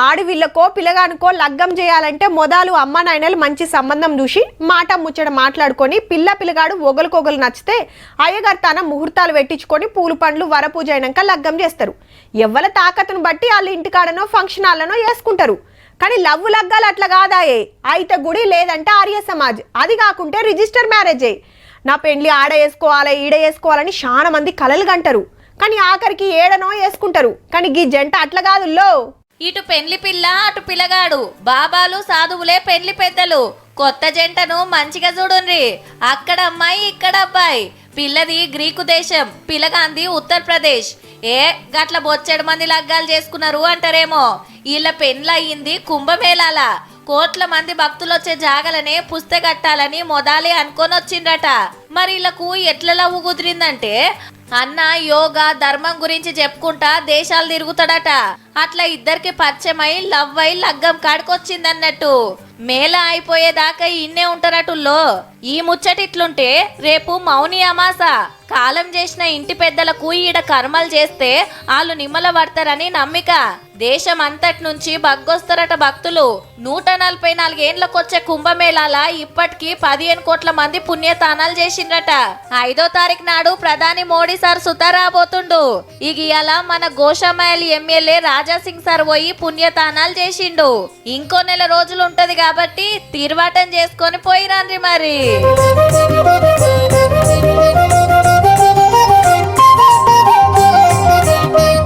ఆడవిళ్ళకో పిల్లగానికో లగ్గం చేయాలంటే మొదలు అమ్మ నాయనలు మంచి సంబంధం చూసి మాట ముచ్చట మాట్లాడుకొని పిల్లగాడు ఒగలుకొగలు నచ్చితే అయ్యగారు తన ముహూర్తాలు పెట్టించుకొని పూలు పండ్లు వరపూజ అయినాక లగ్గం చేస్తారు. ఎవ్వల తాకతును బట్టి వాళ్ళ ఇంటికాడనో ఫంక్షన్ హాల్లోనో వేసుకుంటారు. కానీ లవ్వు లగ్గాలు అట్లా కాదాయే, అయితే గుడి లేదంటే ఆర్య సమాజ్, అది కాకుంటే రిజిస్టర్ మ్యారేజే. నా పెండ్లి ఆడ వేసుకోవాలి ఈడ వేసుకోవాలని చాలా మంది కలలు కంటారు. కానీ ఆఖరికి ఏడనో వేసుకుంటారు. కానీ గీ జంట అట్లా కాదుల్లో. ఇటు పెండ్లి పిల్ల అటు పిల్లగాడు, బాబాలు సాధువులే పెండ్లి పెద్దలు. కొత్త జంటను మంచిగా చూడుండ్రి. అక్కడ అమ్మాయి ఇక్కడ అబ్బాయి. పిల్లది గ్రీకు దేశం, పిల్లగాంది ఉత్తరప్రదేశ్. గట్ల బొచ్చెడు మంది లగ్గాలు చేసుకున్నారు అంటారేమో. వీళ్ళ పెండ్లయ్యింది కుంభమేళాల. కోట్ల మంది భక్తులు వచ్చే జాగలనే పుస్తకట్టాలని మొదలే అనుకొని వచ్చిండట. మరి వీళ్ళకు ఎట్లా లవ్వు కుదిరిందంటే అన్న యోగా ధర్మం గురించి చెప్పుకుంటా దేశాలు తిరుగుతాడట. అట్లా ఇద్దరికి పరిచయమై లవ్ అయి లగ్గం కాడికొచ్చిందన్నట్టు. మేళ అయిపోయేదాకా ఇన్నే ఉంటారటుల్లో. ఈ ముచ్చటిట్లుంటే రేపు మౌని అమాస. కాలం చేసిన ఇంటి పెద్దలకు ఈడ కర్మలు చేస్తే వాళ్ళు నిమ్మల పడతారని నమ్మిక. దేశం అంతటి నుంచి బగ్గొస్తారట భక్తులు. 144 ఏండ్లకొచ్చే కుంభమేళాల ఇప్పటికి 15 కోట్ల మంది పుణ్యతానాలు చేసిండ్రట. 5వ తారీఖు నాడు ప్రధాని మోడీ సార్ సుతారాబోతుండు. ఇగియాల మన గోషామాయల్ ఎమ్మెల్యే రాజాసింగ్ సార్ పోయి పుణ్యతానాలు చేసిండు. ఇంకో నెల రోజులు ఉంటది కాబట్టి తీర్వాటం చేసుకొని పోయిరాండ్రి మరి.